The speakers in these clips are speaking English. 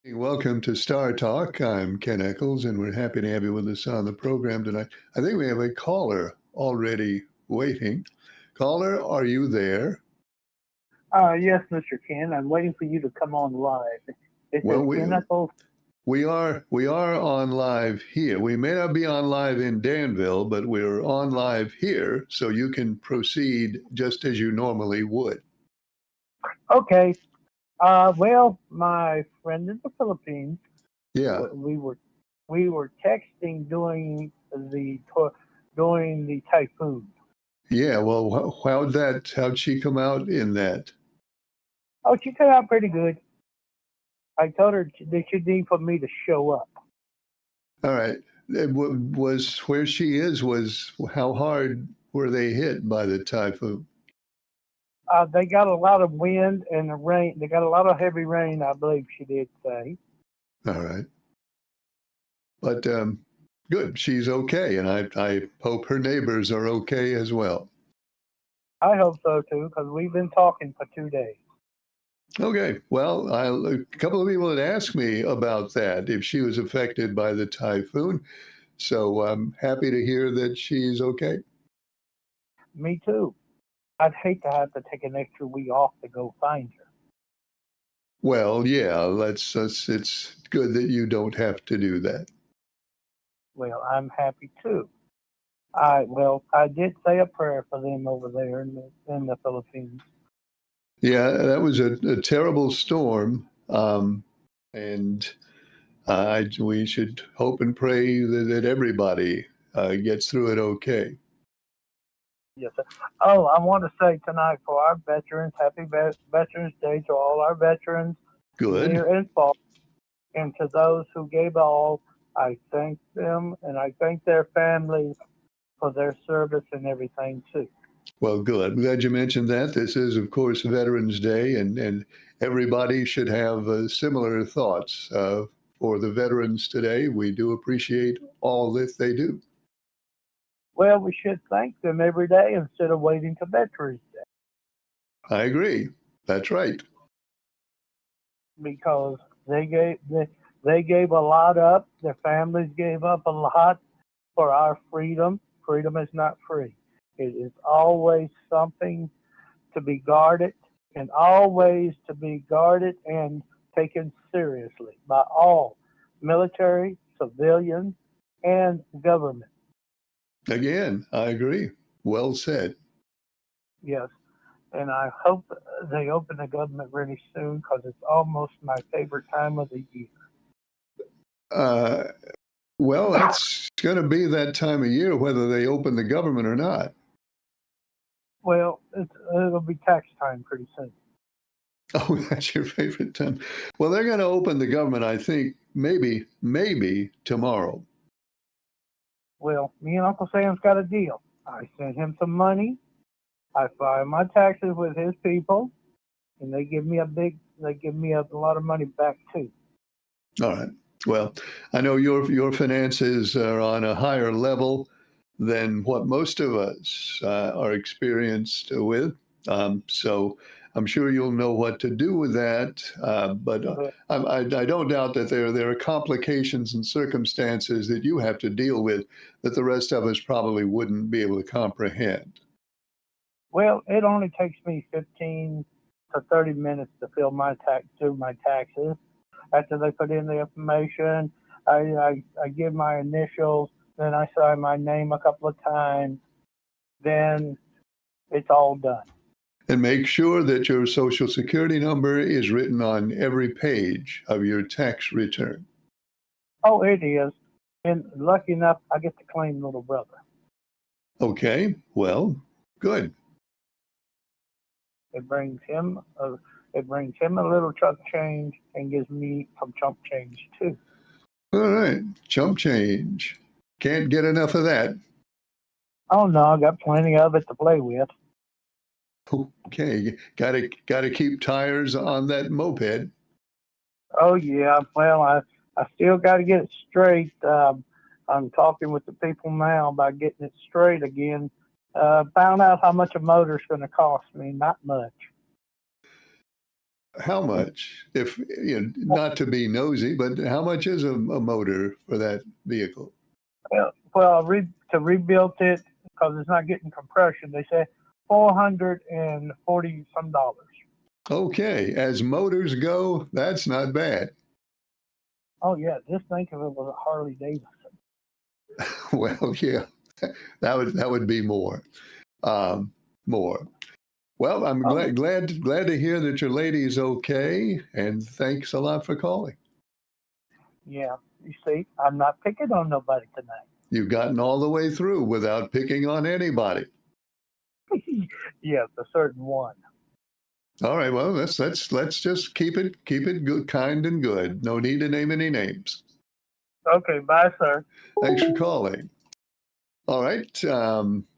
Hey, welcome to Star Talk. I'm Ken Eccles, and we're happy to have you with us on the program tonight. I think we have a caller already waiting. Caller, are you there? Yes, Mr. Ken. I'm waiting for you to come on live. This is Well, we Ken Eccles. we are on live here. We may not be on live in Danville, but we're on live here, so you can proceed just as you normally would. Okay. Well, my friend in the Philippines, Yeah, w- we were we were texting during the typhoon. yeah. Well, how'd she come out in that? Oh, she turned out pretty good. I told her that she need for me to show up. All right. Was where she is was how hard were they hit by the typhoon? They got a lot of wind and the rain. They got a lot of heavy rain, I believe she did say. All right. But good. She's okay. And I hope her neighbors are okay as well. I hope so too, because we've been talking for 2 days. Okay. Well, a couple of people had asked me about that, if she was affected by the typhoon. So I'm happy to hear that she's okay. Me too. I'd hate to have to take an extra week off to go find her. Well, yeah, it's good that you don't have to do that. Well, I'm happy too. I did say a prayer for them over there in the Philippines. Yeah, that was a terrible storm. And we should hope and pray that everybody gets through it okay. Yes, sir. Oh, I want to say tonight for our veterans, happy Veterans Day to all our veterans, Good. near and far, and to those who gave all. I thank them and I thank their families for their service and everything too. Well, good. I'm glad you mentioned that. This is, of course, Veterans Day, and everybody should have similar thoughts for the veterans today. We do appreciate all that they do. Well, we should thank them every day instead of waiting to Veterans Day I agree. That's right. because they gave a lot up. Their families gave up a lot for our freedom. Freedom is not free. It is always something to be guarded and always to be guarded and taken seriously by all military, civilians, and government. Again, I agree. Well said. Yes. And I hope they open the government really soon because it's almost my favorite time of the year. Uh, well, it's going to be that time of year, whether they open the government or not. Well, it'll be tax time pretty soon. Oh, that's your favorite time. Well, they're going to open the government, I think, maybe tomorrow. Well, me and Uncle Sam's got a deal. I sent him some money. I file my taxes with his people, and they give me a lot of money back too. All right. Well, I know your finances are on a higher level than what most of us are experienced with. So I'm sure you'll know what to do with that. But But I don't doubt that there are complications and circumstances that you have to deal with that the rest of us probably wouldn't be able to comprehend. well, it only takes me 15 to 30 minutes to do my taxes. After they put in the information, I give my initials, then I sign my name a couple of times, then it's all done. And make sure that your social security number is written on every page of your tax return. Oh, it is. And lucky enough, I get to claim little brother. Okay, well, good. It brings him a, it brings him a little chunk change and gives me some chunk change too. All right, chump change. Can't get enough of that. Oh no, I got plenty of it to play with. Okay, gotta keep tires on that moped. Oh yeah, well I still got to get it straight. I'm talking with the people now about getting it straight again. Found out how much a motor's going to cost me. Not much. How much? If not to be nosy, but how much is a motor for that vehicle? To rebuild it because it's not getting compression, they say $440 some dollars. Okay, as motors go, that's not bad. Oh yeah, just think if it was a Harley Davidson. Well, yeah, that would be more. Um, more. Well, I'm Oh glad to hear that your lady's okay, and thanks a lot for calling. yeah, you see, I'm not picking on nobody tonight. You've gotten all the way through without picking on anybody. Yes, a certain one. All right, well, let's just keep it good, kind and good. No need to name any names. Okay, bye, sir. Thanks for calling. All right.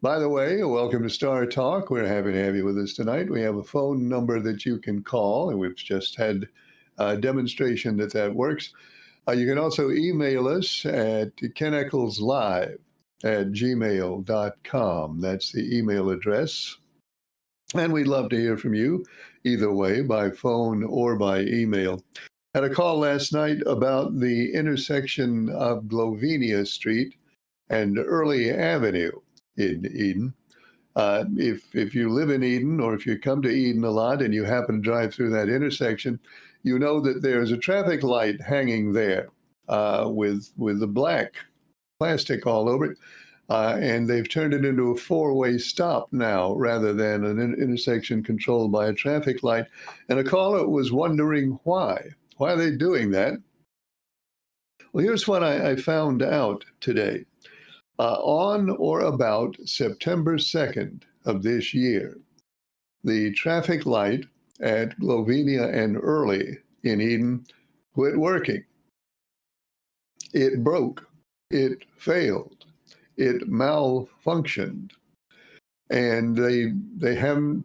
By the way, welcome to Star Talk. We're happy to have you with us tonight. We have a phone number that you can call, and we've just had a demonstration that works. You can also email us at keneckleslive@gmail.com. That's the email address. And we'd love to hear from you either way, by phone or by email. Had a call last night about the intersection of Glovenia Street and Early Avenue in Eden. If you live in Eden, or if you come to Eden a lot and you happen to drive through that intersection, you know that there's a traffic light hanging there with the black plastic all over it. And they've turned it into a four-way stop now rather than an intersection controlled by a traffic light. And a caller was wondering why. Why are they doing that? Well, here's what I found out today. On or about September 2nd of this year, the traffic light at Glovenia and Early in Eden quit working. It broke. It failed. It malfunctioned. And they haven't,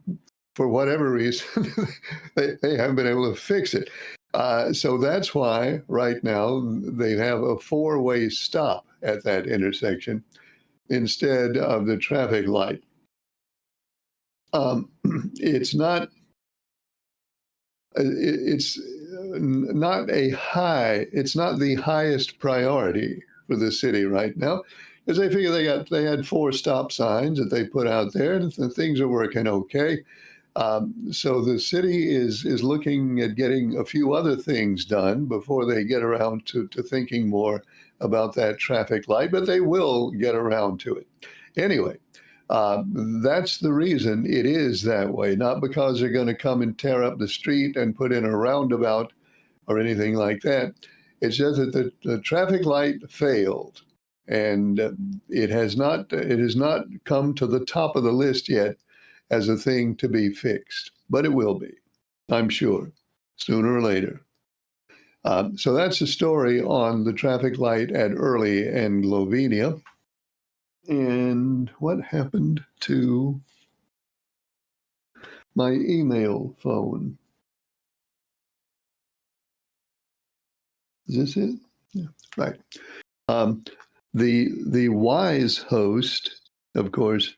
for whatever reason, they haven't been able to fix it. So that's why right now they have a four-way stop at that intersection instead of the traffic light. It's not. It's not a high. It's not the highest priority for the city right now, because they figure they had four stop signs that they put out there, and things are working okay. So the city is looking at getting a few other things done before they get around to thinking more about that traffic light, but they will get around to it. Anyway, that's the reason it is that way, not because they're going to come and tear up the street and put in a roundabout or anything like that. It's just that the traffic light failed, and it has not come to the top of the list yet as a thing to be fixed, but it will be, I'm sure, sooner or later. So that's the story on the traffic light at Early and Glovenia. And what happened to my email phone? Is this it? Yeah, right. The wise host, of course,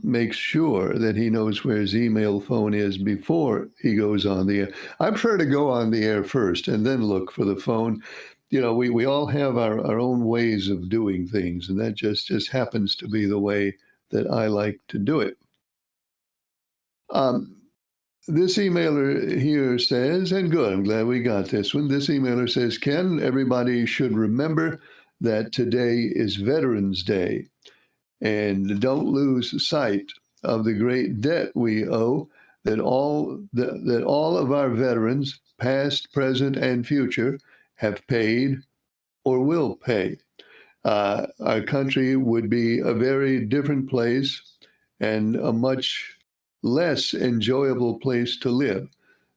makes sure that he knows where his email phone is before he goes on the air. I prefer to go on the air first and then look for the phone. We all have our own ways of doing things, and that just happens to be the way that I like to do it. This emailer here says, and good, I'm glad we got this one. This emailer says, Ken, everybody should remember that today is Veterans Day, and don't lose sight of the great debt we owe that all of our veterans, past, present, and future, have paid or will pay. Our country would be a very different place and a much less enjoyable place to live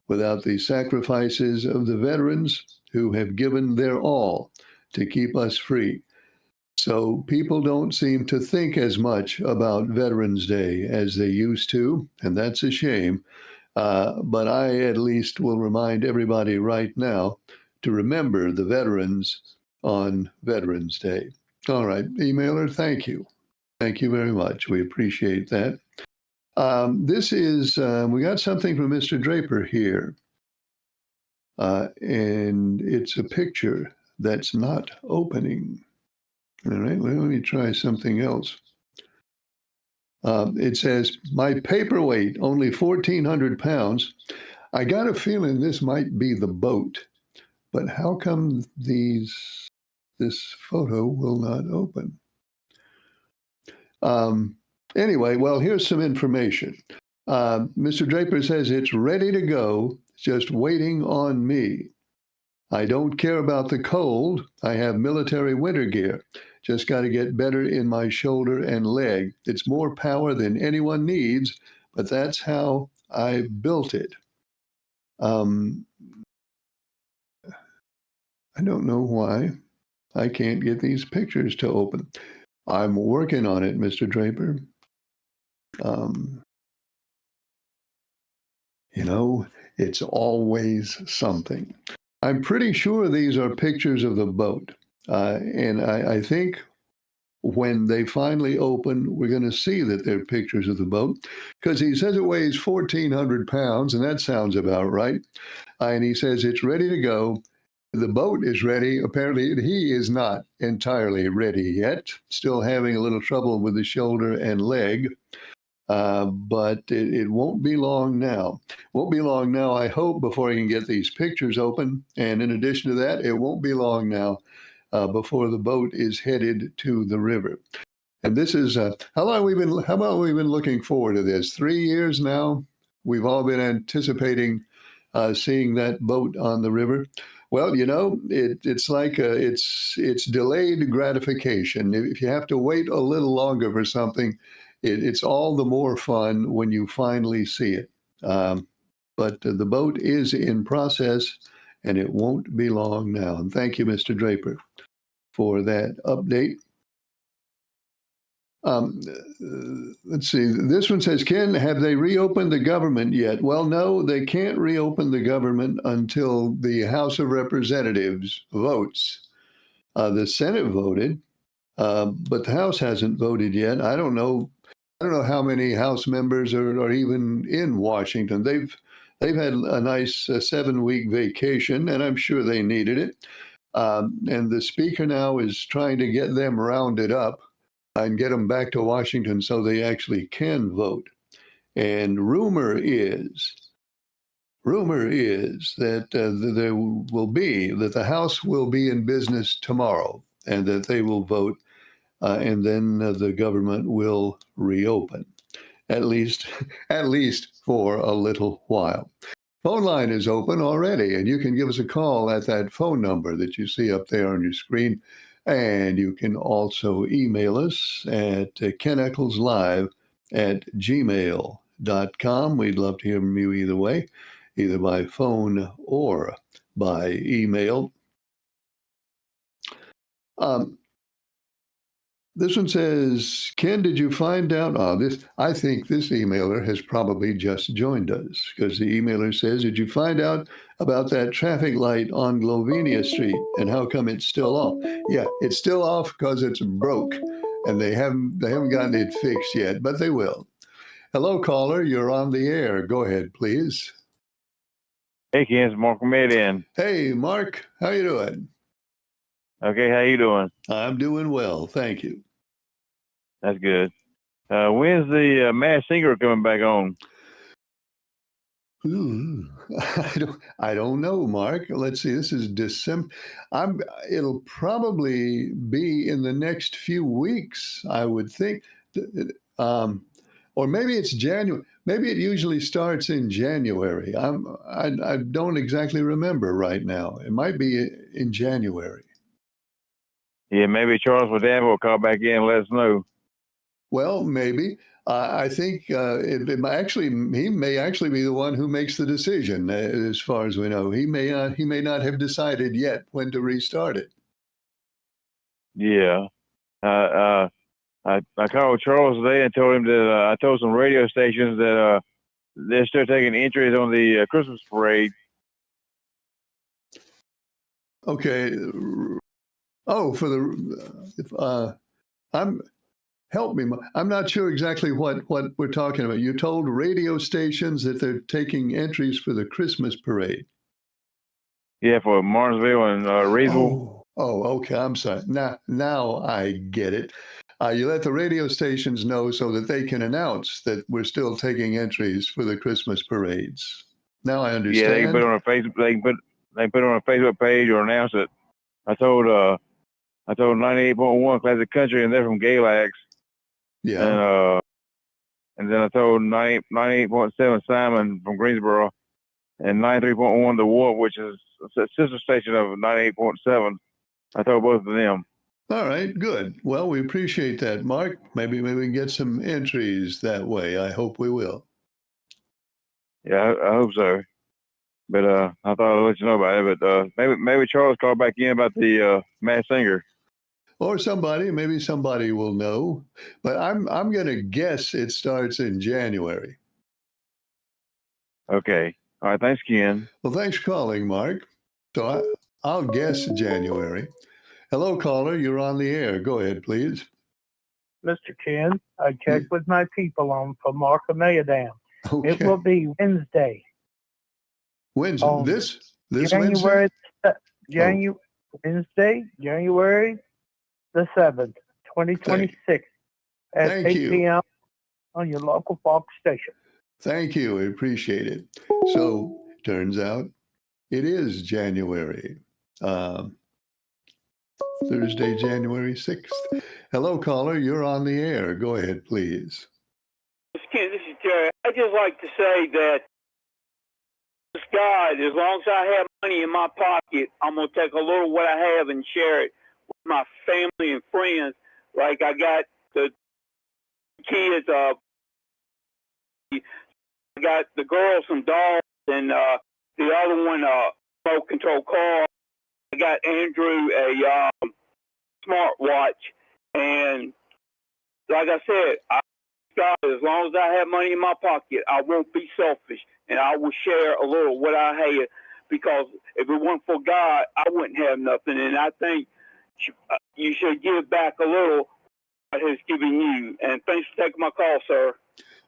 without the sacrifices of the veterans who have given their all to keep us free. So people don't seem to think as much about Veterans Day as they used to, and that's a shame. But I at least will remind everybody right now to remember the veterans on Veterans Day. All right, emailer, thank you. Thank you very much. We appreciate that. This is, we got something from Mr. Draper here, and it's a picture that's not opening. All right, well, let me try something else. It says, my paperweight, only 1,400 pounds. I got a feeling this might be the boat, but how come this photo will not open? Anyway, well, here's some information. Mr. Draper says it's ready to go, just waiting on me. I don't care about the cold. I have military winter gear. Just got to get better in my shoulder and leg. It's more power than anyone needs, but that's how I built it. I don't know why I can't get these pictures to open. I'm working on it, Mr. Draper. You know, it's always something. I'm pretty sure these are pictures of the boat. And I think when they finally open, we're going to see that they're pictures of the boat because he says it weighs 1,400 pounds, and that sounds about right. And he says it's ready to go. The boat is ready. Apparently, he is not entirely ready yet, still having a little trouble with the shoulder and leg. But it won't be long now. Won't be long now, I hope, before I can get these pictures open. And in addition to that, it won't be long now before the boat is headed to the river. And this is how long we've been looking forward to this? 3 years now. We've all been anticipating seeing that boat on the river. Well, you know, it's like it's delayed gratification. If you have to wait a little longer for something, it's all the more fun when you finally see it. But the boat is in process, and it won't be long now. And thank you, Mr. Draper, for that update. Let's see. This one says, Ken, have they reopened the government yet? Well, no, they can't reopen the government until the House of Representatives votes. The Senate voted, but the House hasn't voted yet. I don't know how many House members are even in Washington. They've had a nice 7-week vacation, and I'm sure they needed it. And the Speaker now is trying to get them rounded up and get them back to Washington so they actually can vote. And rumor is that there will be that the House will be in business tomorrow, and that they will vote. And then the government will reopen, at least for a little while. Phone line is open already, and you can give us a call at that phone number that you see up there on your screen. And you can also email us at keneccleslive@gmail.com. We'd love to hear from you either way, either by phone or by email. This one says, Ken, did you find out? I think this emailer has probably just joined us because the emailer says, did you find out about that traffic light on Glovenia Street and how come it's still off? Yeah, it's still off because it's broke and they haven't gotten it fixed yet, but they will. Hello, caller. You're on the air. Go ahead, please. Hey, Ken, it's Mark Comedian. Hey, Mark. How you doing? Okay, how you doing? I'm doing well. Thank you. That's good. When's the Masked Singer coming back on? Ooh, I don't know, Mark. Let's see. This is December. It'll probably be in the next few weeks, I would think. Or maybe it's January. Maybe it usually starts in January. I don't exactly remember right now. It might be in January. Yeah, maybe Charles Wadam will call back in and let us know. Well, maybe. I think he may actually be the one who makes the decision. As far as we know, he may not have decided yet when to restart it. Yeah, I called Charles today and told him that I told some radio stations that they're still taking entries on the Christmas parade. Okay. Oh, for the help me. I'm not sure exactly what we're talking about. You told radio stations that they're taking entries for the Christmas parade. Yeah, for Martinsville and Reedsville. Okay. I'm sorry. Now I get it. You let the radio stations know so that they can announce that we're still taking entries for the Christmas parades. Now I understand. Yeah, they can put it on a Facebook. They can put it on a Facebook page or announce it. I told 98.1 Classic Country, and they're from Galax. Yeah. And then I told 98.7 Simon from Greensboro, and 93.1 The Wolf, which is a sister station of 98.7. I told both of them. All right, good. Well, we appreciate that, Mark. Maybe we can get some entries that way. I hope we will. Yeah, I hope so. But I thought I'd let you know about it. But maybe Charles called back in about the Masked Singer. Or maybe somebody will know. But I'm going to guess it starts in January. Okay. All right. Thanks, Ken. Well, thanks for calling, Mark. So I'll guess January. Hello, caller. You're on the air. Go ahead, please. Mr. Ken, I checked with my people on for Markham Dam. Okay. It will be Wednesday. Wednesday. This January, Wednesday? Wednesday, January the 7th, 2026 at Thank 8 you. p.m. on your local Fox station. Thank you. I appreciate it. So turns out it is January. Thursday, January 6th. Hello, caller. You're on the air. Go ahead, please. Ken, this is Jerry. I'd just like to say that God, as long as I have money in my pocket, I'm going to take a little what I have and share it with my family and friends. Like I got the kids, I got the girls some dolls, and the other one, remote control car. I got Andrew a smartwatch, and like I said, God, as long as I have money in my pocket, I won't be selfish, and I will share a little what I have, because if it weren't for God, I wouldn't have nothing. And I think you should give back a little God has given you. And thanks for taking my call, sir.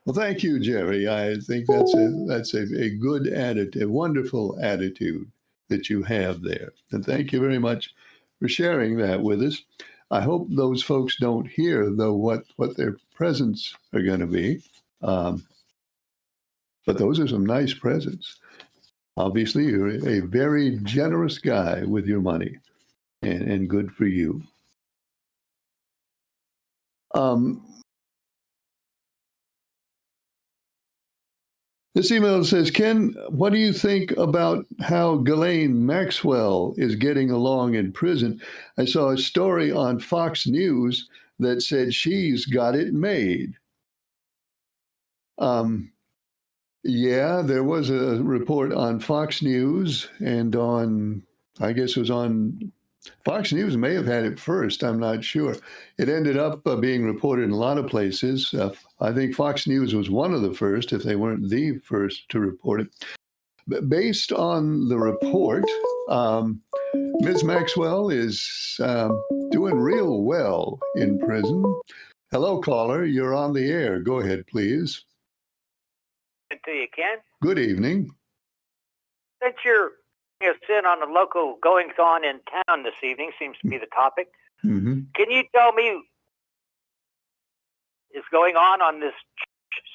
Well, thank you, Jerry. I think that's a good attitude, a wonderful attitude that you have there. And thank you very much for sharing that with us. I hope those folks don't hear, though, what their presents are going to be. But those are some nice presents. Obviously, you're a very generous guy with your money, and good for you. This email says, Ken, what do you think about how Ghislaine Maxwell is getting along in prison? I saw a story on Fox News that said she's got it made. Yeah, there was a report on Fox News and I guess it was on Fox News may have had it first. I'm not sure. It ended up being reported in a lot of places. I think Fox News was one of the first, if they weren't the first to report it. But based on the report, Ms. Maxwell is doing real well in prison. Hello, caller. You're on the air. Go ahead, please. To you, Ken. Good evening. Since you're in on the local goings-on in town this evening, seems to be the topic. Mm-hmm. Can you tell me is going on this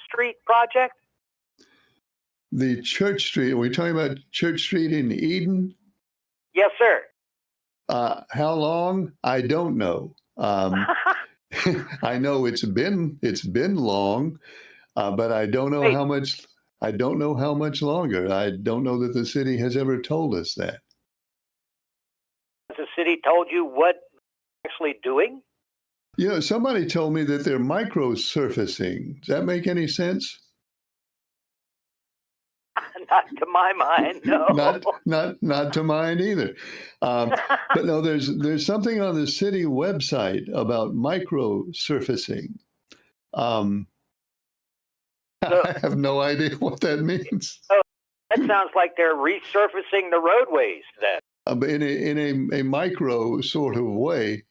Street project? The Church Street. Are we talking about Church Street in Eden? Yes, sir. How long? I don't know. I know it's been long, but I don't know how much. I don't know how much longer. I don't know that the city has ever told us that. Has the city told you what they're actually doing? You know, somebody told me that they're micro-surfacing. Does that make any sense? Not to my mind, no. Not to mine either. But no, there's something on the city website about micro-surfacing. I have no idea what that means. Oh, that sounds like they're resurfacing the roadways then. In a micro sort of way.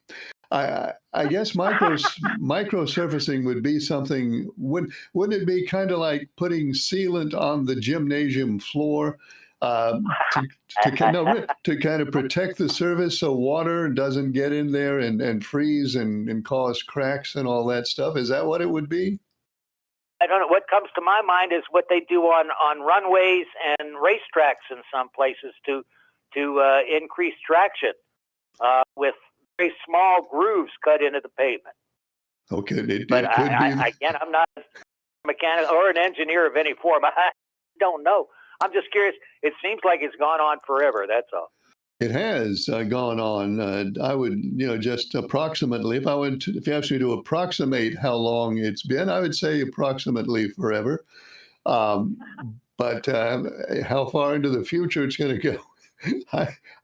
I guess microsurfacing would be something. Wouldn't it be kind of like putting sealant on the gymnasium floor to kind of protect the surface so water doesn't get in there and freeze and cause cracks and all that stuff? Is that what it would be? I don't know. What comes to my mind is what they do on runways and racetracks in some places to increase traction with very small grooves cut into the pavement. Okay, it But could be. again, I'm not a mechanic or an engineer of any form. I don't know. I'm just curious. It seems like it's gone on forever. That's all. It has gone on. I would, just approximately, if you asked me to approximate how long it's been, I would say approximately forever. Um, but how far into the future it's going to go,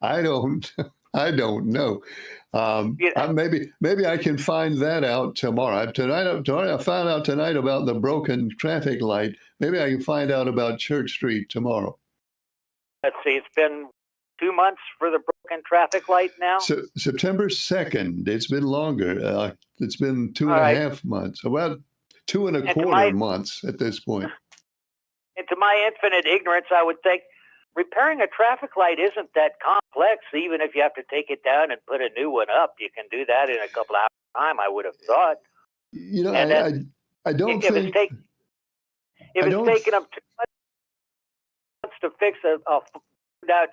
I don't, I don't know. Maybe I can find that out tomorrow. Tonight, I found out tonight about the broken traffic light. Maybe I can find out about Church Street tomorrow. Let's see. It's been 2 months for the broken traffic light now. So September 2nd. It's been longer. It's been two All and right. a half months. About two and a And to quarter my- months at this point. And to my infinite ignorance, I would think repairing a traffic light isn't that complex. Even if you have to take it down and put a new one up, you can do that in a couple hours' time, I would have thought. And I don't if think. it's don't- taking them 2 months to fix a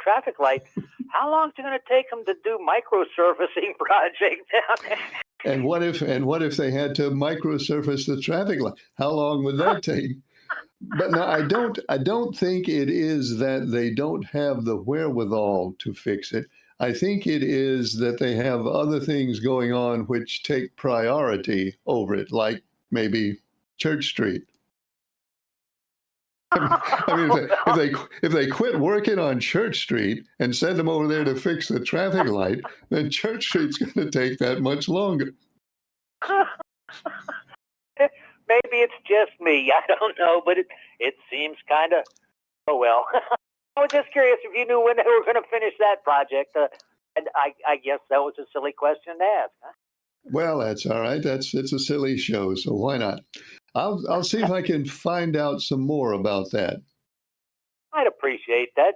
traffic light, how long is it going to take them to do microsurfacing project down there? And what if they had to microsurface the traffic light? How long would that take? But no, I don't think it is that they don't have the wherewithal to fix it. I think it is that they have other things going on which take priority over it, like maybe Church Street. I mean, if they quit working on Church Street and send them over there to fix the traffic light, then Church Street's going to take that much longer. Maybe it's just me. I don't know, but it seems kind of, oh well. I was just curious if you knew when they were going to finish that project. And I guess that was a silly question to ask. Huh? Well, that's all right. It's a silly show, so why not? I'll see if I can find out some more about that. I'd appreciate that.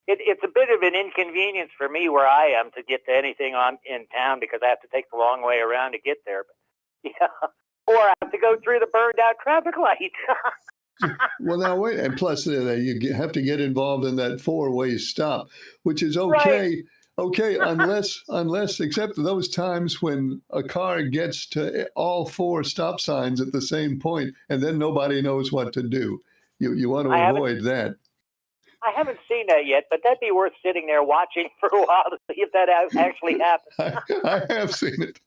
It's a bit of an inconvenience for me where I am to get to anything in town because I have to take the long way around to get there. But, yeah. Or I have to go through the burned out traffic light. Well, now wait, and plus you have to get involved in that four-way stop, which is okay. Right. Okay, unless except those times when a car gets to all four stop signs at the same point, and then nobody knows what to do. You want to avoid that. I haven't seen that yet, but that'd be worth sitting there watching for a while to see if that actually happens. I have seen it.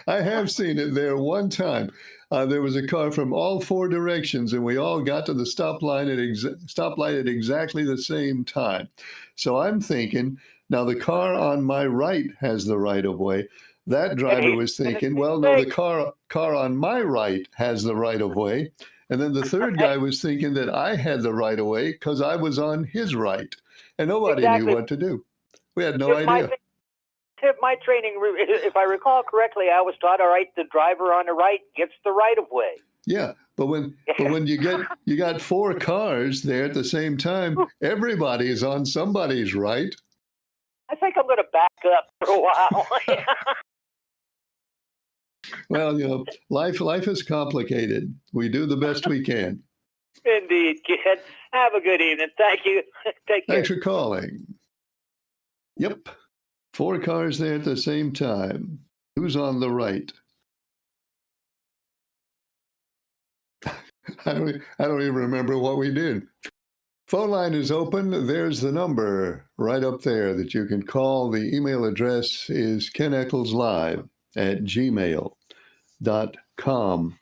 I have seen it there one time. There was a car from all four directions, and we all got to the stoplight at exactly the same time. So I'm thinking, now the car on my right has the right of way. That driver was thinking, well, no, the car on my right has the right of way. And then the third guy was thinking that I had the right of way because I was on his right. And nobody knew what to do. We had no idea. My training, if I recall correctly, I was taught, all right, the driver on the right gets the right of way. Yeah, but when you got four cars there at the same time, everybody is on somebody's right. I think I'm going to back up for a while. Well, life is complicated. We do the best we can. Indeed, kid. Have a good evening. Thank you. Take care. Thanks for calling. Yep. Four cars there at the same time. Who's on the right? I don't even remember what we did. Phone line is open. There's the number right up there that you can call. The email address is keneckleslive@gmail.com.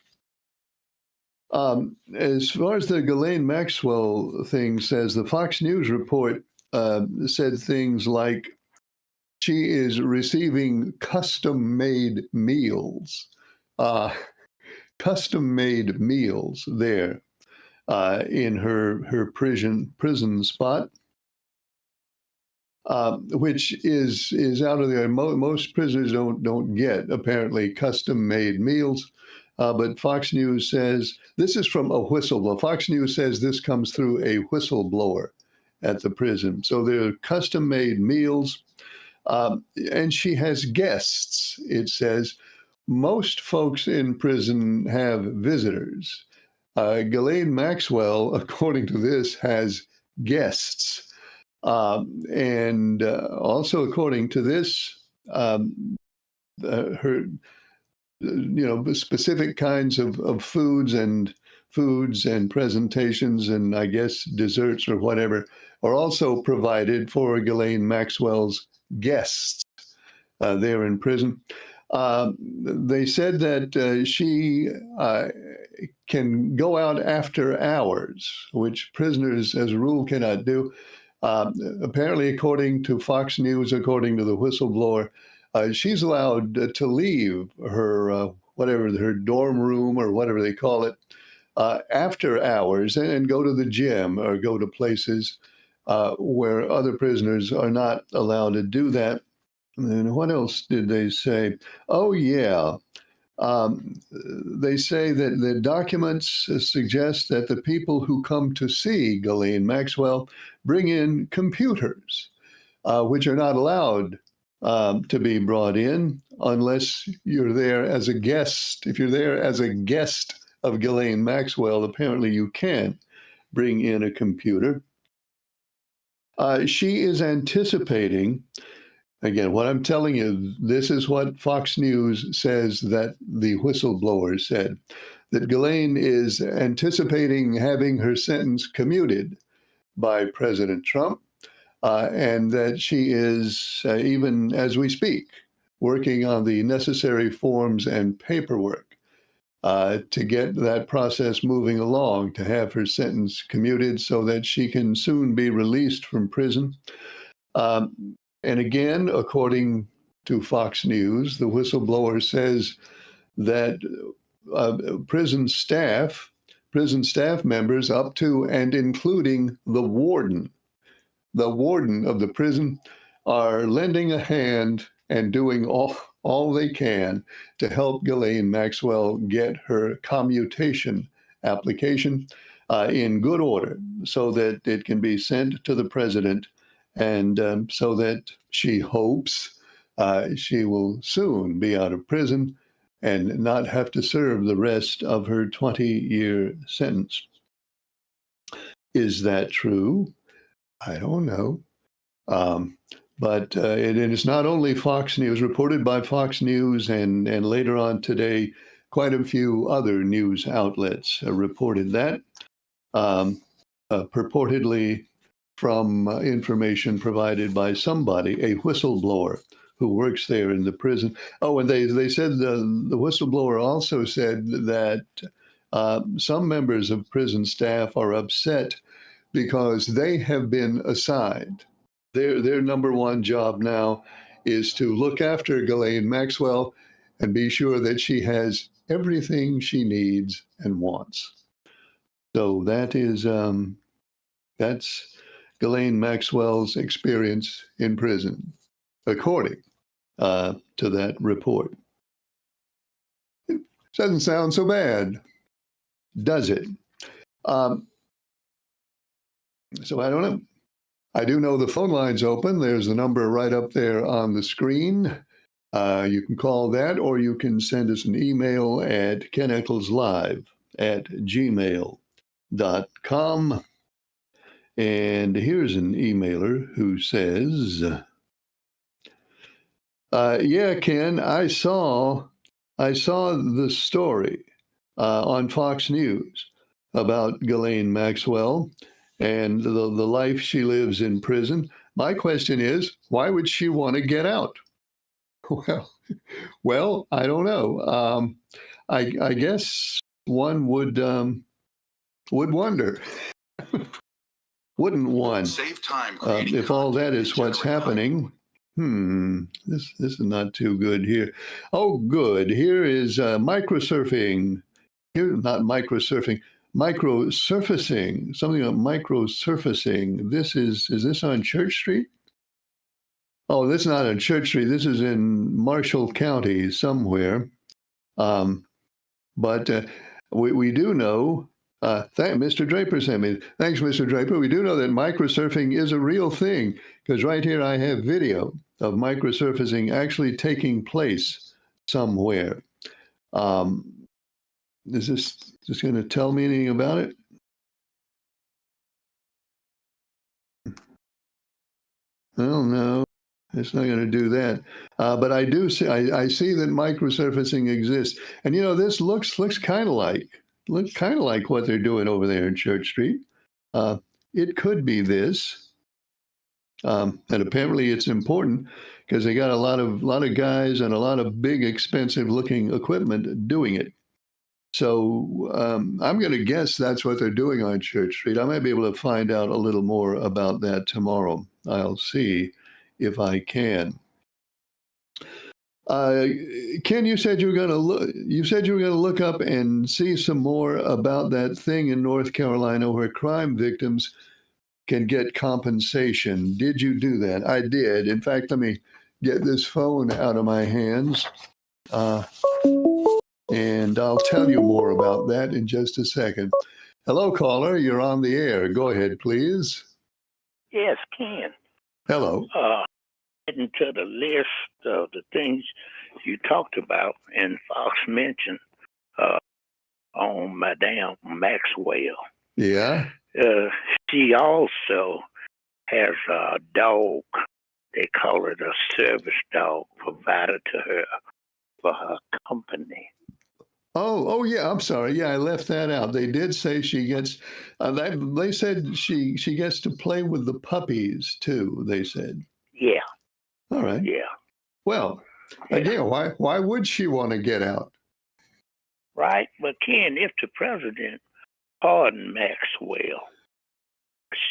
As far as the Ghislaine Maxwell thing says, the Fox News report said things like, she is receiving custom-made meals. Custom-made meals there in her prison spot. which is out of there. Most prisoners don't get apparently custom-made meals. But Fox News says this is from a whistleblower. Fox News says this comes through a whistleblower at the prison. So they're custom-made meals, and she has guests. It says most folks in prison have visitors. Ghislaine Maxwell, according to this, has guests. And also, according to this, her specific kinds of foods and presentations and I guess desserts or whatever are also provided for Ghislaine Maxwell's guests there in prison. They said that she can go out after hours, which prisoners as a rule cannot do. Apparently, according to Fox News, according to the whistleblower, she's allowed to leave her her dorm room or whatever they call it after hours and go to the gym or go to places where other prisoners are not allowed to do that. And what else did they say? Oh, yeah. They say that the documents suggest that the people who come to see Ghislaine Maxwell bring in computers, which are not allowed to be brought in unless you're there as a guest. If you're there as a guest of Ghislaine Maxwell, apparently you can bring in a computer. She is anticipating, again, what I'm telling you, this is what Fox News says that the whistleblower said, that Ghislaine is anticipating having her sentence commuted by President Trump. And that she is, even as we speak, working on the necessary forms and paperwork to get that process moving along, to have her sentence commuted so that she can soon be released from prison. And again, according to Fox News, the whistleblower says that prison staff members up to and including the warden of the prison are lending a hand and doing all they can to help Ghislaine Maxwell get her commutation application in good order so that it can be sent to the president and so that she hopes she will soon be out of prison and not have to serve the rest of her 20-year sentence. Is that true? I don't know. But it is not only Fox News, reported by Fox News, and later on today, quite a few other news outlets reported that, purportedly from information provided by somebody, a whistleblower who works there in the prison. Oh, and they said the whistleblower also said that some members of prison staff are upset because they have been assigned. Their number one job now is to look after Ghislaine Maxwell and be sure that she has everything she needs and wants. So that is that's Ghislaine Maxwell's experience in prison, according to that report. It doesn't sound so bad, does it? So I don't know. I do know the phone line's open. There's the number right up there on the screen. You can call that, or you can send us an email at keneckleslive@gmail.com. And here's an emailer who says, yeah, Ken, I saw the story on Fox News about Ghislaine Maxwell and the life she lives in prison. My question is, why would she want to get out? Well, I don't know. I guess one would wonder, wouldn't one? Save time If all that is what's happening. This is not too good here. Oh, good. Here is microsurfing. Here, not microsurfing. Microsurfacing, something about microsurfacing. Is this on Church Street? Oh, this is not on Church Street. This is in Marshall County somewhere. But we do know, Mr. Draper sent me. Thanks, Mr. Draper. We do know that microsurfing is a real thing because right here I have video of microsurfacing actually taking place somewhere. Is this going to tell me anything about it? Well, no, it's not going to do that. But I do see. I see that microsurfacing exists, and you know this looks kind of like what they're doing over there in Church Street. It could be this, and apparently it's important because they got a lot of guys and a lot of big, expensive-looking equipment doing it. So I'm going to guess that's what they're doing on Church Street. I might be able to find out a little more about that tomorrow. I'll see if I can. Ken, you said you were going to look. You said you were going to look up and see some more about that thing in North Carolina where crime victims can get compensation. Did you do that? I did. In fact, let me get this phone out of my hands. And I'll tell you more about that in just a second. Hello, caller. You're on the air. Go ahead, please. Yes, Ken. Hello. Getting to the list of the things you talked about and Fox mentioned on Madame Maxwell. Yeah. She also has a dog. They call it a service dog provided to her for her company. Oh, yeah. I'm sorry. Yeah, I left that out. They did say she gets. They said she gets to play with the puppies too. They said. Yeah. All right. Yeah. Well, again, why would she want to get out? Right. But Ken, if the president pardoned Maxwell,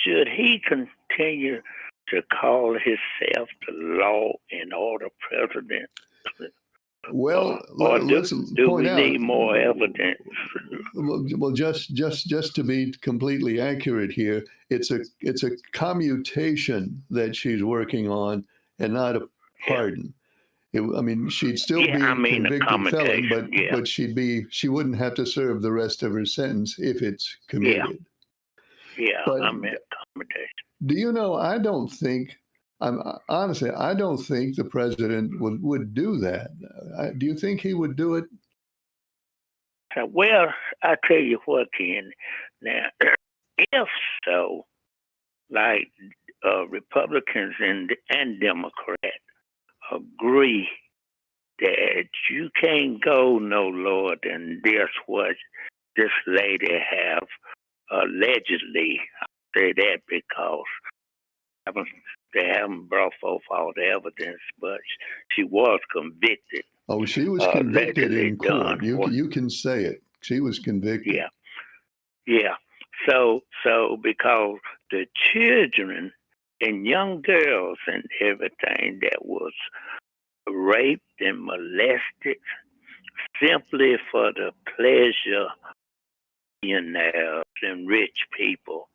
should he continue to call himself the law and order president? Well, let's do we point out, need more evidence? Well, just to be completely accurate here, it's a commutation that she's working on, and not a pardon. I mean, she'd still be a convicted felon, but she wouldn't have to serve the rest of her sentence if it's commuted. Yeah, but I meant accommodation. Do you know? Honestly, I don't think the president would do that. Do you think he would do it? Well, I tell you what, Ken. Now, if so, like Republicans and Democrats agree that you can't go no lower than this what this lady have allegedly. I say that because they haven't brought forth all the evidence, but she was convicted. Oh, she was convicted in court. You can say it. She was convicted. Yeah. So because the children and young girls and everything that was raped and molested simply for the pleasure of millionaires and rich people,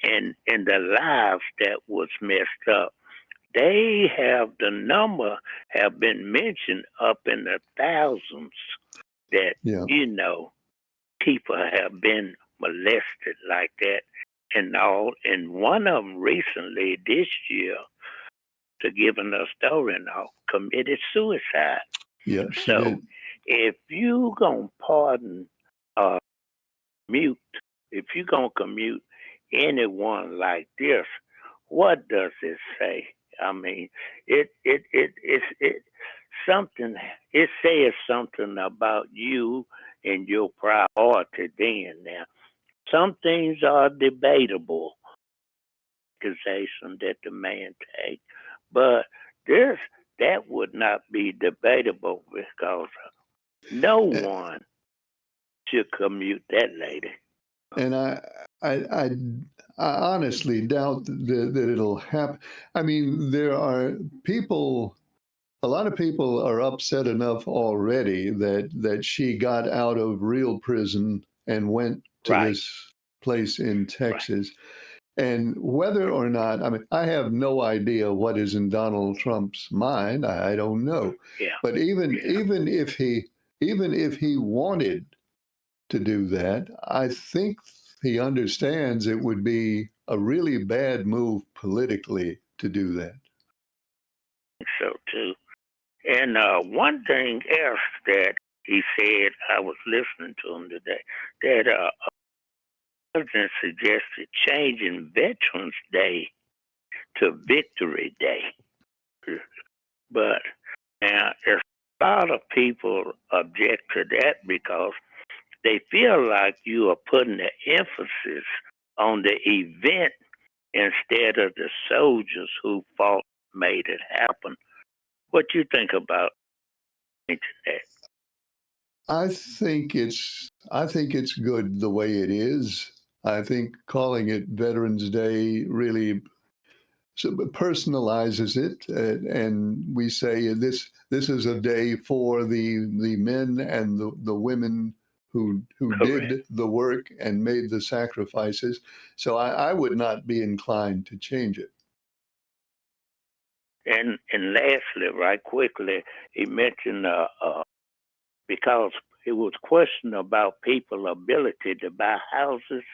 and the lives that was messed up. They have the number have been mentioned up in the thousands that people have been molested like that and all. And one of them recently this year, to giving a story and all, committed suicide. Yeah. So if you gonna pardon if you gonna commute anyone like this, what does it say? I mean, it something. It says something about you and your priority. Then now, some things are debatable. Accusation that the man take, but that would not be debatable because no one should commute that lady. And I honestly doubt that it'll happen. I mean, there are people. A lot of people are upset enough already that she got out of real prison and went to this place in Texas. And whether or not, I mean, I have no idea what is in Donald Trump's mind. I don't know. Yeah. But even if he wanted to do that, I think he understands it would be a really bad move politically to do that. So too. And one thing else that he said, I was listening to him today, that president suggested changing Veterans Day to Victory Day. But now, a lot of people object to that because they feel like you are putting the emphasis on the event instead of the soldiers who fought, made it happen. What you think about that? I think it's good the way it is. I think calling it Veterans Day really personalizes it, and we say this is a day for the men and the women who Correct. did the work and made the sacrifices. So I would not be inclined to change it. And lastly, right quickly, he mentioned because it was questioned about people's ability to buy houses,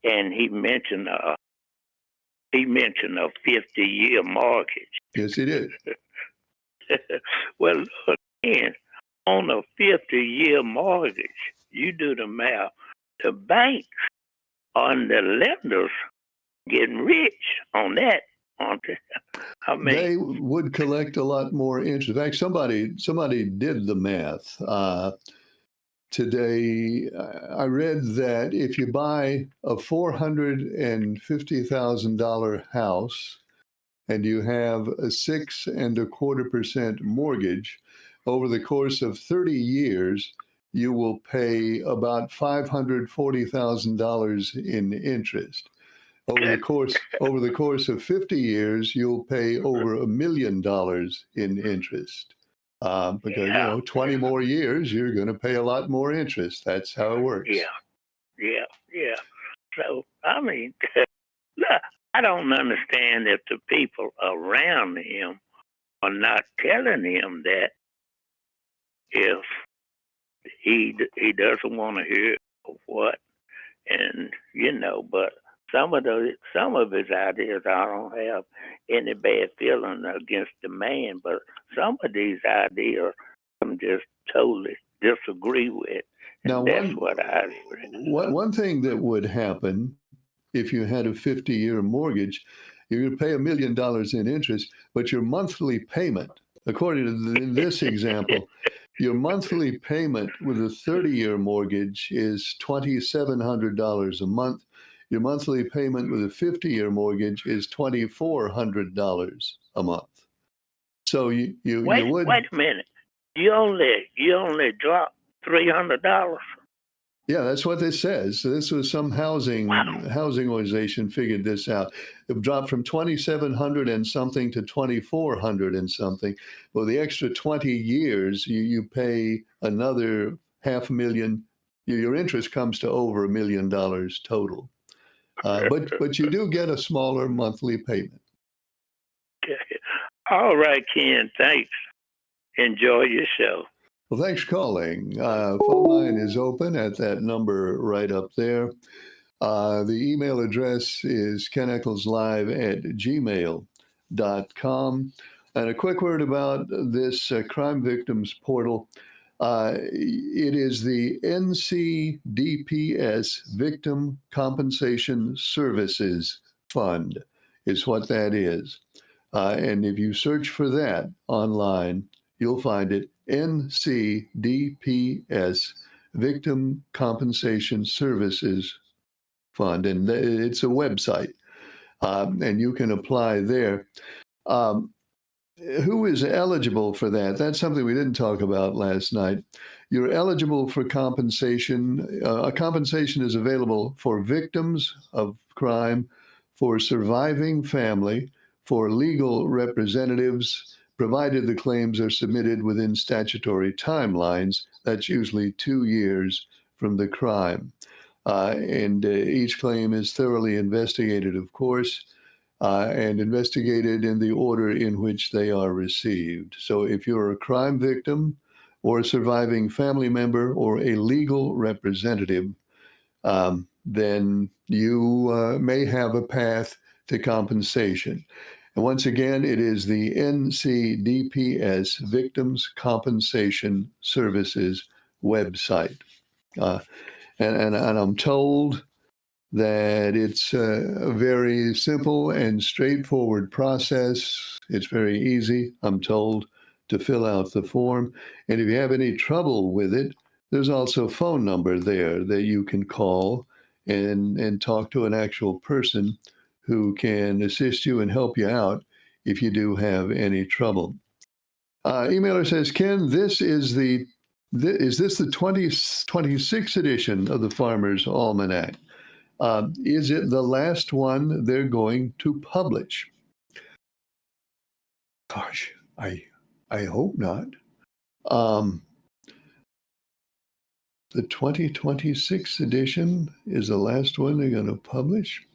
and he mentioned a 50-year mortgage. Yes, he did. Well, again, on a 50-year mortgage, you do the math. The banks and the lenders getting rich on that, aren't they? I mean, They would collect a lot more interest. In fact, somebody did the math today. I read that if you buy a $450,000 house and you have a 6.25% mortgage, over the course of 30 years, you will pay about $540,000 in interest. Over the course of 50 years, you'll pay over $1 million in interest. Because 20 more years, you're going to pay a lot more interest. That's how it works. Yeah. So I mean, look, I don't understand if the people around him are not telling him that if he doesn't want to hear what, and but some of his ideas I don't have any bad feeling against the man, but some of these ideas I'm just totally disagree with. Now, one thing that would happen if you had a 50-year mortgage, you're going to pay $1 million in interest, but your monthly payment, according to this example, your monthly payment with a 30-year mortgage is $2,700 a month. Your monthly payment with a 50-year mortgage is $2,400 a month. So you would wait a minute. You only drop $300. Yeah, that's what this says. So this was some housing organization figured this out. It dropped from 2,700 and something to 2,400 and something. Well, the extra 20 years, you pay another $500,000. Your interest comes to over $1 million total. But you do get a smaller monthly payment. All right, Ken. Thanks. Enjoy your show. Well, thanks for calling. Phone line is open at that number right up there. The email address is keneckleslive@gmail.com. And a quick word about this Crime Victims Portal. It is the NCDPS Victim Compensation Services Fund is what that is. And if you search for that online, you'll find it, NCDPS Victim Compensation Services Fund. And it's a website, and you can apply there. Who is eligible for that? That's something we didn't talk about last night. You're eligible for compensation. Compensation is available for victims of crime, for surviving family, for legal representatives, provided the claims are submitted within statutory timelines. That's usually 2 years from the crime. and each claim is thoroughly investigated, of course, and investigated in the order in which they are received. So if you're a crime victim or a surviving family member or a legal representative, then you may have a path to compensation. And once again, it is the NCDPS Victims Compensation Services website. And I'm told that it's a very simple and straightforward process. It's very easy, I'm told, to fill out the form. And if you have any trouble with it, there's also a phone number there that you can call and talk to an actual person who can assist you and help you out if you do have any trouble. Emailer says, Ken, is this the 2026 edition of the Farmer's Almanac? Is it the last one they're going to publish? Gosh, I hope not. The 2026 edition is the last one they're going to publish?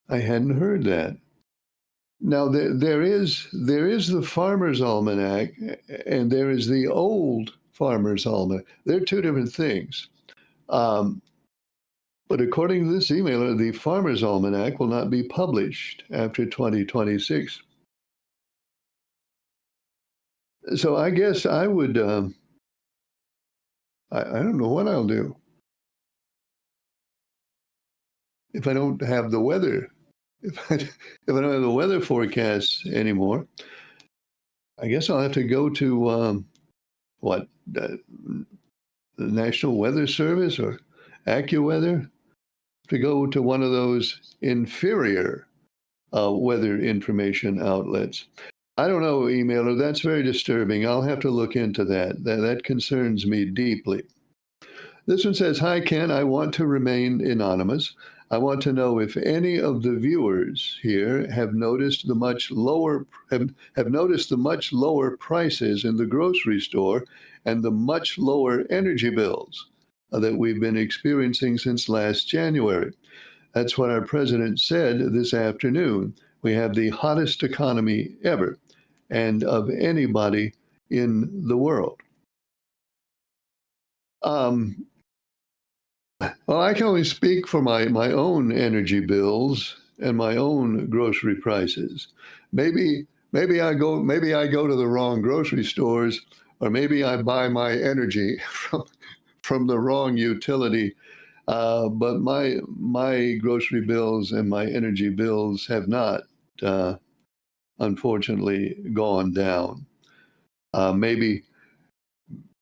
I hadn't heard that. Now, there is the Farmer's Almanac, and there is the old Farmer's Almanac. They're two different things. But according to this emailer, the Farmer's Almanac will not be published after 2026. So I guess I would, I don't know what I'll do if I don't have the weather. If I don't have the weather forecasts anymore, I guess I'll have to go to the National Weather Service or AccuWeather to go to one of those inferior weather information outlets. I don't know, emailer. That's very disturbing. I'll have to look into that. That concerns me deeply. This one says, "Hi, Ken. I want to remain anonymous. I want to know if any of the viewers here have noticed the much lower prices in the grocery store and the much lower energy bills that we've been experiencing since last January. That's what our president said this afternoon. We have the hottest economy ever and of anybody in the world." Well, I can only speak for my own energy bills and my own grocery prices. Maybe I go to the wrong grocery stores, or maybe I buy my energy from the wrong utility. But my grocery bills and my energy bills have not, unfortunately, gone down. Maybe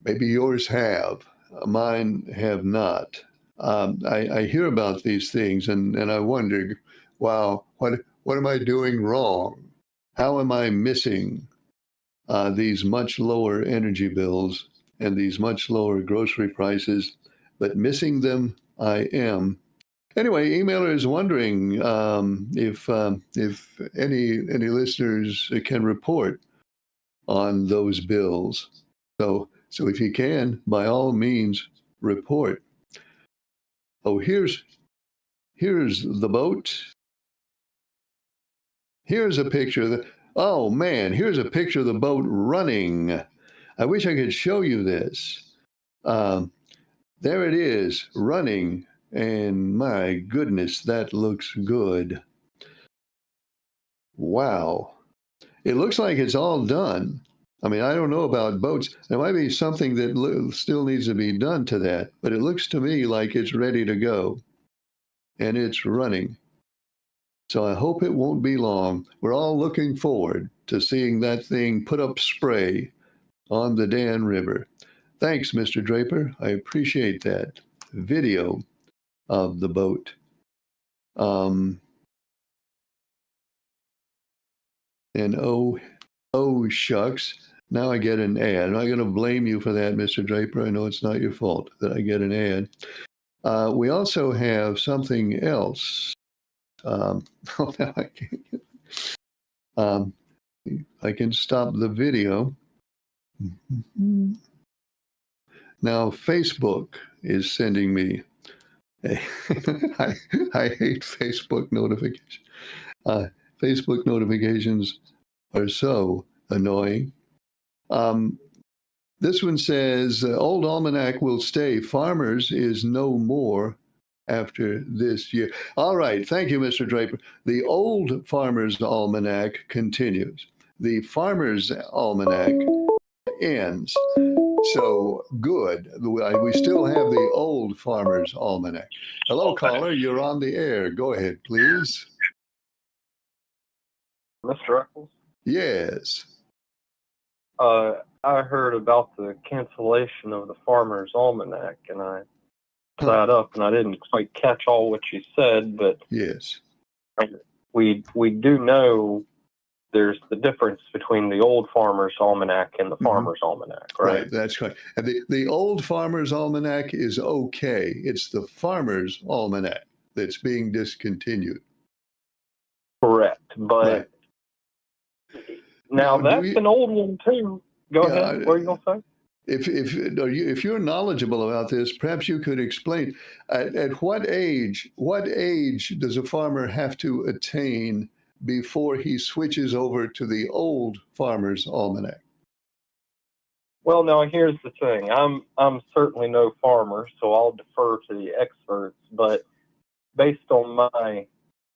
yours have. Mine have not. I hear about these things and I wonder, wow, what am I doing wrong? How am I missing these much lower energy bills and these much lower grocery prices, but missing them I am. Anyway, emailer is wondering if any listeners can report on those bills. So if you can, by all means, report. Oh, here's the boat. Here's a picture of the, oh man, here's a picture of the boat running. I wish I could show you this. There it is, running, and my goodness, that looks good. Wow. It looks like it's all done. I mean, I don't know about boats. There might be something that still needs to be done to that, but it looks to me like it's ready to go, and it's running. So I hope it won't be long. We're all looking forward to seeing that thing put up spray on the Dan River. Thanks, Mr. Draper. I appreciate that video of the boat. And oh shucks, now I get an ad. I'm not going to blame you for that, Mr. Draper. I know it's not your fault that I get an ad. We also have something else. Now I can't. I can stop the video. Now Facebook is sending me I, I hate Facebook notifications. Facebook notifications are so annoying. This one says, Old Almanac will stay. Farmers is no more after this year. All right. Thank you, Mr. Draper. The Old Farmer's Almanac continues. The Farmer's Almanac ends. So good. We still have the Old Farmer's Almanac. Hello, caller. You're on the air. Go ahead, please. Mr. Eccles? Yes. I heard about the cancellation of the Farmer's Almanac, and I sat up, and I didn't quite catch all what you said, but Yes. we do know there's the difference between the Old Farmer's Almanac and the Farmer's Almanac, right? Right, that's correct. And the Old Farmer's Almanac is okay. It's the Farmer's Almanac that's being discontinued. Correct, but now Now, that's an old one too. Go ahead. What are you gonna say? If you're knowledgeable about this, perhaps you could explain at what age does a farmer have to attain before he switches over to the Old Farmer's Almanac? Well, now here's the thing. I'm certainly no farmer, so I'll defer to the experts. But based on my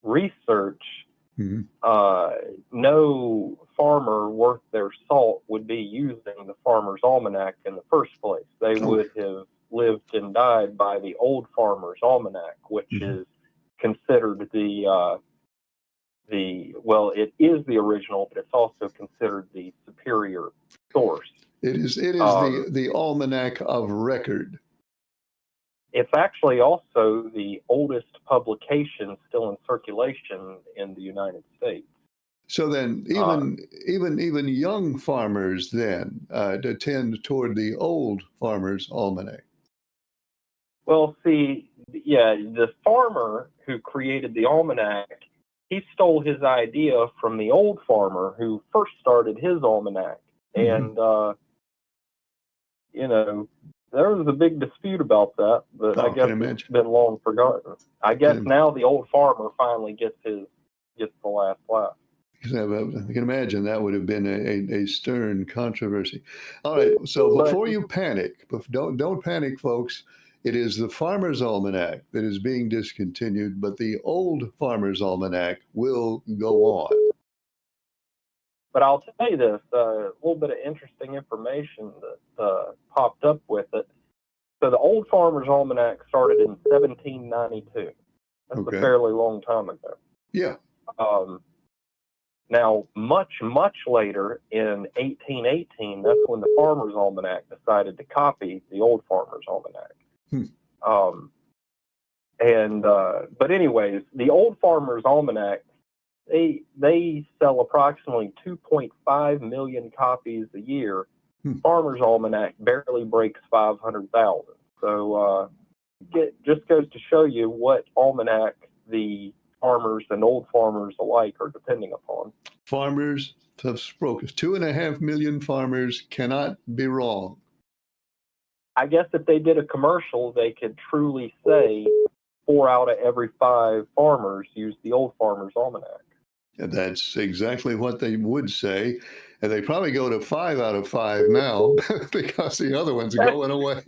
research, no farmer worth their salt would be using the Farmer's Almanac in the first place. They would have lived and died by the Old Farmer's Almanac, which is considered well, it is the original, but it's also considered the superior source. It is the almanac of record. It's actually also the oldest publication still in circulation in the United States. So then, even young farmers then tend toward the Old Farmer's Almanac. Well, see, yeah, the farmer who created the almanac, he stole his idea from the old farmer who first started his almanac. And, you know, there was a big dispute about that, but I guess it's been long forgotten. I guess now the old farmer finally gets the last laugh. I can imagine that would have been a stern controversy. All right, so before you panic, don't panic, folks. It is the Farmer's Almanac that is being discontinued, but the Old Farmer's Almanac will go on. But I'll tell you this, a little bit of interesting information that popped up with it. So the Old Farmer's Almanac started in 1792. That's a fairly long time ago. Yeah. Now, much Later, in 1818, that's when the Farmer's Almanac decided to copy the Old Farmer's Almanac. But anyways, the Old Farmer's Almanac, they sell approximately 2.5 million copies a year. Farmer's Almanac barely breaks 500,000. So just goes to show you what almanac the farmers and old farmers alike are depending upon. Farmers have spoken. 2.5 million farmers cannot be wrong. I guess if they did a commercial, they could truly say 4 out of every 5 farmers use the Old Farmer's Almanac. And that's exactly what they would say. And they probably go to 5 out of 5 now because the other ones are going away.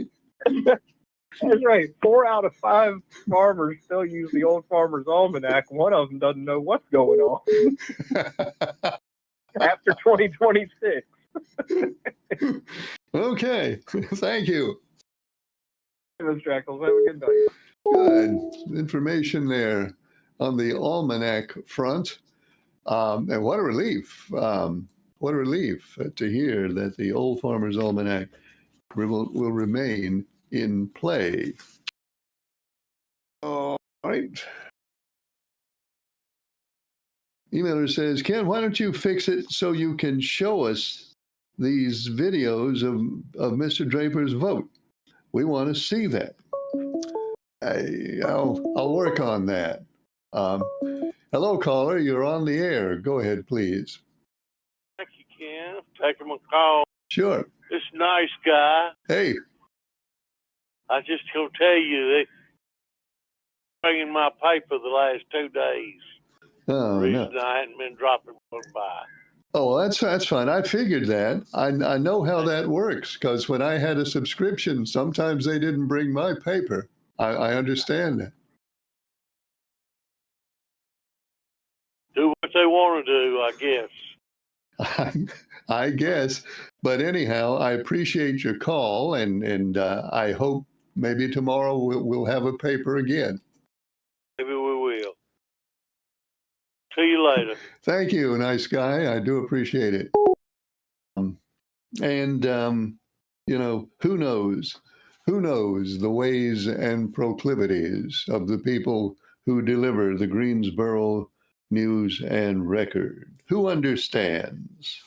That's right. 4 out of 5 farmers still use the Old Farmer's Almanac. One of them doesn't know what's going on after 2026. Okay. Thank you. Mr. Eccles, have a good night. Good information there on the almanac front. And what a relief. What a relief to hear that the Old Farmer's Almanac will remain in play. All right. Emailer says, Ken, why don't you fix it so you can show us these videos of Mr. Draper's vote? We want to see that. I'll work on that. Hello, caller. You're on the air. Go ahead, please. Thank you, Ken. Taking my call. Sure. This nice guy. Hey. I just gonna tell you, bringing my paper the last 2 days. Oh, Reason no. I hadn't been dropping one by. Oh, well, that's fine. I figured that. I know how that works because when I had a subscription, sometimes they didn't bring my paper. I understand that. Do what they want to do, I guess. I guess. But anyhow, I appreciate your call, and I hope maybe tomorrow we'll have a paper again. Maybe we will. See you later. Thank you, nice guy. I do appreciate it. You know, who knows? Who knows the ways and proclivities of the people who deliver the Greensboro News and Record? Who understands?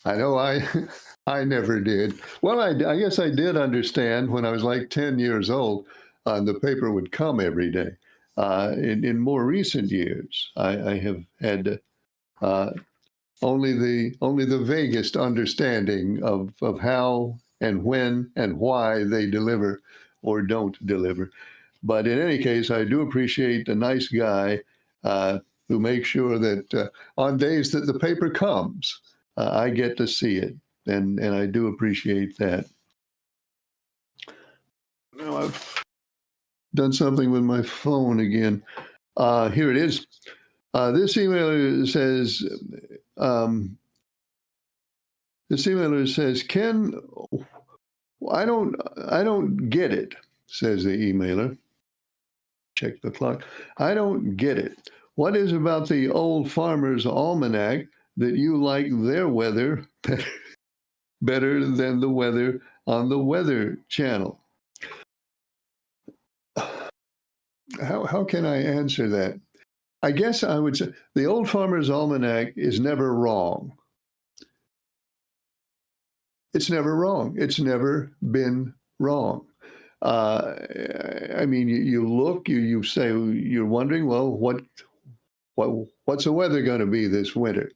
I know I never did. Well, I guess I did understand when I was like 10 years old. The paper would come every day. In more recent years, I have had only the vaguest understanding of how and when and why they deliver or don't deliver. But in any case, I do appreciate the nice guy who makes sure that on days that the paper comes, I get to see it, and I do appreciate that. Now I've done something with my phone again. Here it is. This emailer says, Ken, I don't get it, says the emailer. Check the clock. I don't get it. What is about the Old Farmer's Almanac that you like their weather better than the weather on the Weather Channel? How can I answer that? I guess I would say the Old Farmer's Almanac is never wrong. It's never wrong. It's never been wrong. I mean, you look, you say, you're wondering, well, what's the weather going to be this winter?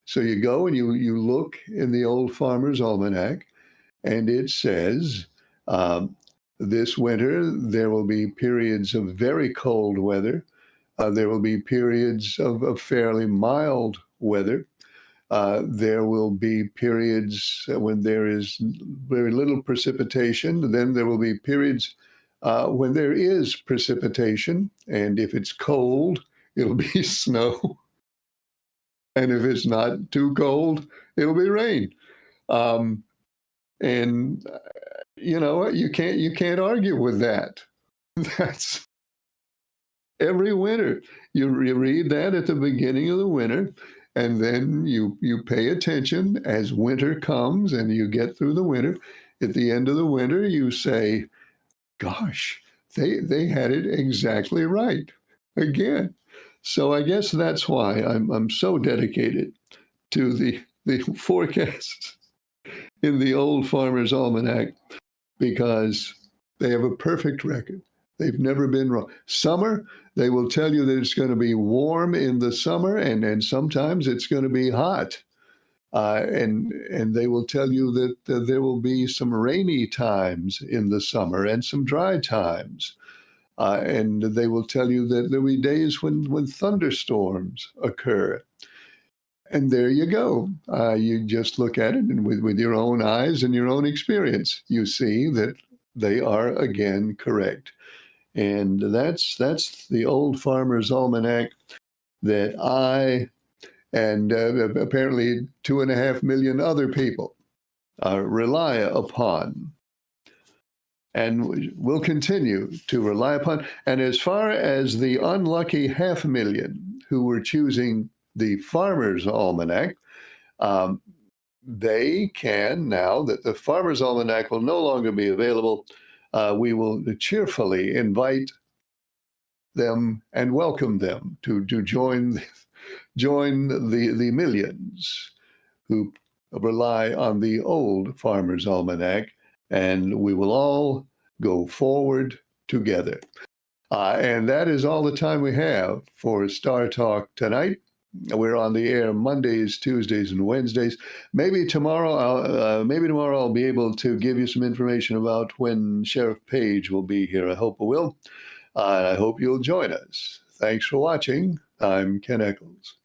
So you go and you look in the Old Farmer's Almanac, and it says, this winter, there will be periods of very cold weather. There will be periods of fairly mild weather. There will be periods when there is very little precipitation. Then there will be periods when there is precipitation. And if it's cold, it'll be snow. And if it's not too cold, it'll be rain. And you know, you can't argue with that. That's every winter. You read that at the beginning of the winter, and then you pay attention as winter comes and you get through the winter. At the end of the winter, you say, gosh, they had it exactly right again. So I guess that's why I'm so dedicated to the forecasts in the Old Farmer's Almanac, because they have a perfect record. They've never been wrong. Summer, they will tell you that it's going to be warm in the summer, and sometimes it's going to be hot. And they will tell you that there will be some rainy times in the summer and some dry times. And they will tell you that there will be days when thunderstorms occur. And there you go. You just look at it, and with your own eyes and your own experience, you see that they are again correct. And that's the Old Farmer's Almanac that I and apparently 2.5 million other people rely upon, and will continue to rely upon. And as far as the unlucky 500,000 who were choosing the Farmer's Almanac, they can, now that the Farmer's Almanac will no longer be available, we will cheerfully invite them and welcome them to join the millions who rely on the Old Farmer's Almanac, and we will all go forward together. And that is all the time we have for Star Talk tonight. We're on the air Mondays, Tuesdays, and Wednesdays. Maybe tomorrow I'll be able to give you some information about when Sheriff Page will be here. I hope I will. And I hope you'll join us. Thanks for watching. I'm Ken Eccles.